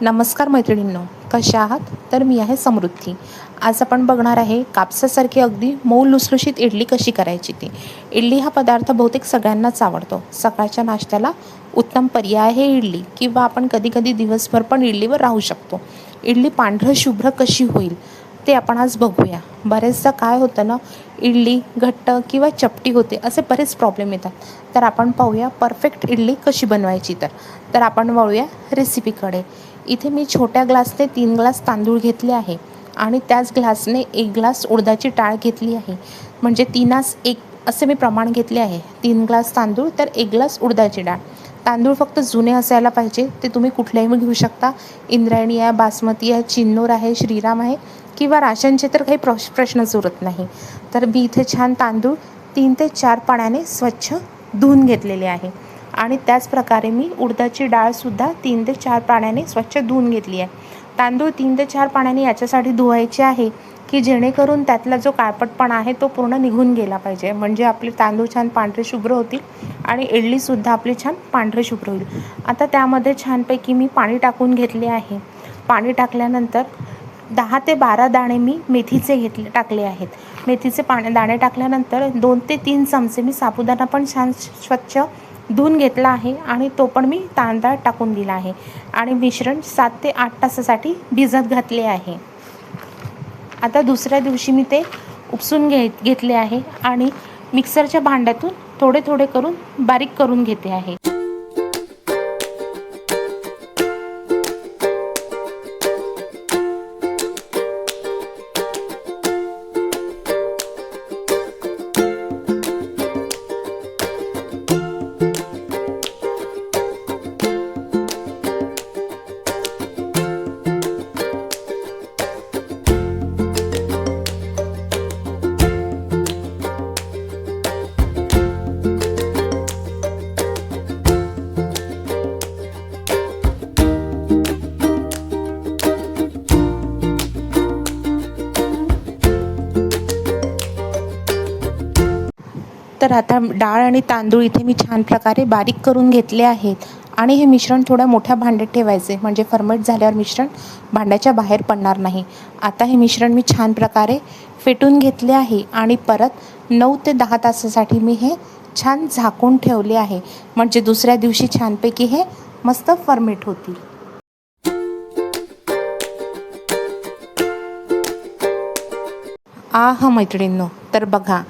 नमस्कार मैत्रिणींनो, कशा आहात? तर मी आहे समृद्धी. आज आपण बघणार आहे कापसासारखी अगदी मऊ लुसलुशीत इडली कशी करायची ती. इडली हा पदार्थ बहुतेक सगळ्यांनाच आवडतो. सकाळच्या नाश्त्याला उत्तम पर्याय आहे इडली, किंवा आपण कधी दिवसभर पण इडलीवर राहू शकतो. इडली पांढरं शुभ्र कशी होईल ते आपण आज बघूया. बरेचदा काय होतं ना, इडली घट्ट किंवा चपटी होते, असे बरेच प्रॉब्लेम येतात. तर आपण पाहूया परफेक्ट इडली कशी बनवायची. तर आपण वळूया रेसिपीकडे. इथे मी छोट्या ग्लासने 3 ग्लास तांदूळ घेतले आहे आणि त्याच ग्लासने 1 ग्लास उडदाची डाळ घेतली आहे. म्हणजे 3:1 असे मी प्रमाण घेतले आहे. 3 ग्लास तांदूळ तर 1 ग्लास उडदाची डाळ. तांदूळ फक्त जुने असायला पाहिजे. ते तुम्ही कुठल्याही घेऊ शकता. इंद्रायणी आहे, बासमती आहे, चिन्नूर आहे, श्रीराम आहे किंवा राशनचे तर काही प्रश्नच उरत नाही. तर मी इथे छान तांदूळ 3 ते 4 पाण्याने स्वच्छ धुवून घेतलेले आहे. आणि त्याचप्रकारे मी उडदाची डाळसुद्धा 3 ते 4 पाण्याने स्वच्छ धुवून घेतली आहे. तांदूळ 3 ते 4 पाण्याने याच्यासाठी धुवायचे आहे की जेणेकरून त्यातला जो काळपटपणा आहे तो पूर्ण निघून गेला पाहिजे. म्हणजे आपले तांदूळ छान पांढरे शुभ्र होतील आणि इडलीसुद्धा आपली छान पांढरे शुभ्र होईल. आता त्यामध्ये छानपैकी मी पाणी टाकून घेतले आहे. पाणी टाकल्यानंतर 10 ते 12 दाणे मी मेथीचे टाकले आहेत. मेथीचे दाणे टाकल्यानंतर 2 ते 3 चमचे मी साबुदाणा पण छान स्वच्छ धुवून घेतला आहे आणि तो पण मी तांदळात टाकून दिला आहे. आणि मिश्रण 7 ते 8 तासासाठी भिजत घातले आहे. आता दुसऱ्या दिवशी मी ते उपसून घेतले आहे आणि मिक्सरच्या भांड्यातून थोडे करून बारीक करून घेते आहे. तर आता डाळ आणि तांदूळ इथे मी छान प्रकारे बारीक करून घेतले आहेत आणि हे मिश्रण थोड्या मोठ्या भांड्यात ठेवायचे, म्हणजे फर्मेट झाल्यावर मिश्रण भांड्याच्या बाहेर पडणार नाही. आता हे मिश्रण मी छान प्रकारे फेटून घेतले आहे आणि परत 9 ते 10 तासासाठी मी हे छान झाकून ठेवले आहे. म्हणजे दुसऱ्या दिवशी छानपैकी हे मस्त फर्मेट होतील. मैत्रिणींनो, तर बघा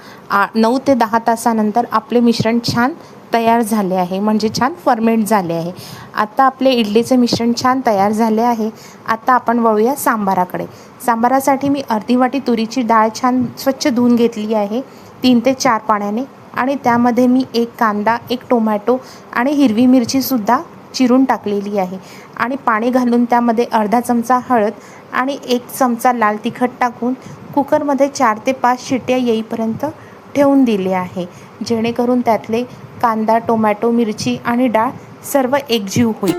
9 ते 10 तासानंतर आपले मिश्रण छान तयार झाले आहे, म्हणजे छान फर्मेंट झाले आहे. आता आपले इडलीचे मिश्रण छान तयार झाले आहे. आता आपण वळूया सांबाराकडे. सांबारासाठी मी अर्धी वाटी तुरीची डाळ छान स्वच्छ धुवून घेतली आहे 3 ते 4 पाण्याने. आणि त्यामध्ये मी 1 कांदा, 1 टोमॅटो आणि हिरवी मिरचीसुद्धा चिरून टाकलेली आहे. आणि पाणी घालून त्यामध्ये अर्धा चमचा हळद आणि 1 चमचा लाल तिखट टाकून कुकरमध्ये 4 ते 5 शिट्ट्या येईपर्यंत ठेवून दिले आहे, जेणेकरून त्यातले कांदा, टोमॅटो, मिरची आणि डाळ सर्व एकजीव होईल.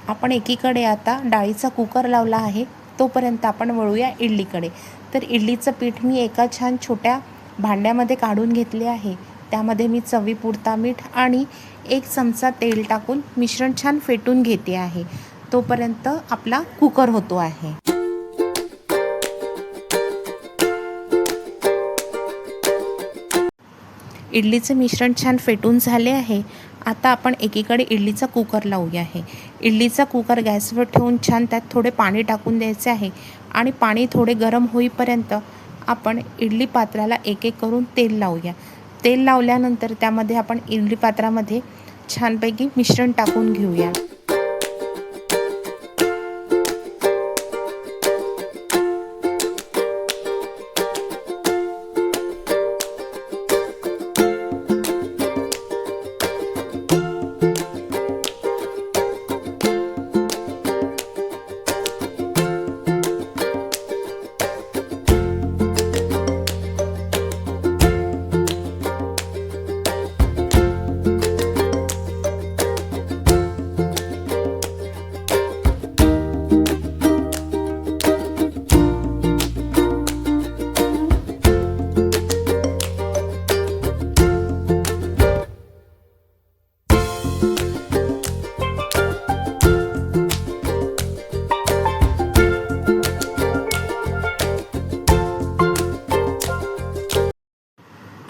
आपण एकीकडे आता डाळीचा कुकर लावला आहे, तोपर्यंत आपण वळूया इडलीकडे. तर इडलीचं पीठ मी एका छान छोट्या भांड्यामध्ये काढून घेतले आहे. त्यामध्ये मी चवीपुरता मीठ आणि 1 चमचा तेल टाकून मिश्रण छान फेटून घेते आहे. तोपर्यंत आपला कुकर होतो आहे. इडलीचे मिश्रण छान फेटून झाले आहे. आता आपण एकीकडे इडलीचा कुकर लावूया आहे. इडलीचा कुकर गॅसवर ठेवून छान त्यात थोडे पाणी टाकून द्यायचे आहे आणि पाणी थोडे गरम होईपर्यंत आपण इडली पात्राला एक करून तेल लावूया. तेल लावल्यानंतर त्यामध्ये आपण इडली पात्रामध्ये छानपैकी मिश्रण टाकून घेऊया.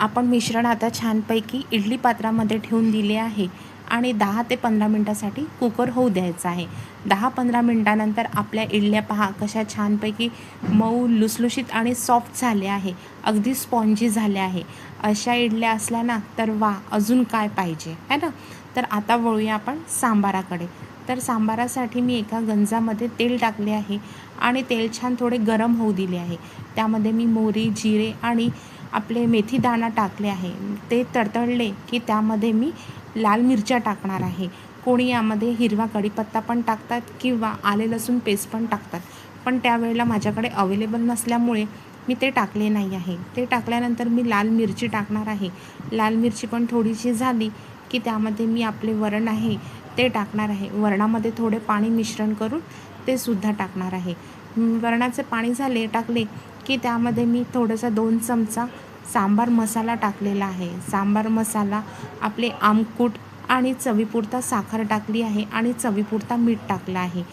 आपण मिश्रण आता छानपैकी इडली पात्रामध्ये ठेवून दिले आहे आणि 10 ते 15 मिनटासाठी कुकर होऊ द्यायचा आहे. 10-15 मिनटानंतर आपल्या इडल्या पहा कशा छानपैकी मऊ लुसलुशीत आणि सॉफ्ट झाल्या आहे, अगदी स्पॉन्जी झाल्या आहे. अशा इडल्या असल्या ना तर वा, अजून काय पाहिजे है ना. तर आता वळूया आपण सांबाराकडे. तर सांबारासाठी मी एका गंजामध्ये तेल टाकले आहे आणि तेल छान थोडे गरम होऊ दिले आहे. त्यामध्ये मी मोहरी, जिरे आणि आपले मेथी दाणा टाकले आहे. ते तडतडले की त्यामध्ये मी लाल मिरच्या टाकणार आहे. कोणी यामध्ये हिरवा कढीपत्ता पण टाकतात किंवा आले लसूण पेस्ट पण टाकतात, पण त्यावेळेला माझ्याकडे अवेलेबल नसल्यामुळे मी ते टाकले नाही आहे. ते टाकल्यानंतर मी लाल मिरची टाकणार आहे. लाल मिरची पण थोडीशी झाली की त्यामध्ये मी आपले वरण आहे ते टाकणार आहे. वरणामध्ये थोडे पाणी मिश्रण करून ते सुद्धा टाकणार आहे. वरणाचे पाणी टाकले की त्यामध्ये मी थोडंसं 2 चमचा सांबार मसाला टाकलेला आहे. सांबार मसाला, आपले आमकूट आणि चवीपुरता साखर टाकली आहे आणि चवीपुरता मीठ टाकलं आहे.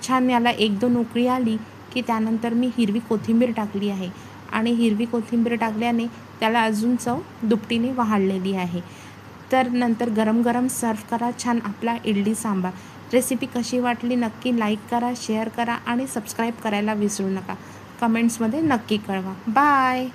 छान याला 1-2 उकळी आली की त्यानंतर मी हिरवी कोथिंबीर टाकली आहे आणि हिरवी कोथिंबीर टाकल्याने त्याला अजून चव दुपटीने वाढलेली आहे. तर नंतर गरम गरम सर्व करा छान आपला इडली सांबार. रेसिपी कशी वाटली नक्की लाईक करा, शेअर करा आणि सबस्क्राईब करायला विसरू नका. कमेंट्समध्ये नक्की कळवा. बाय.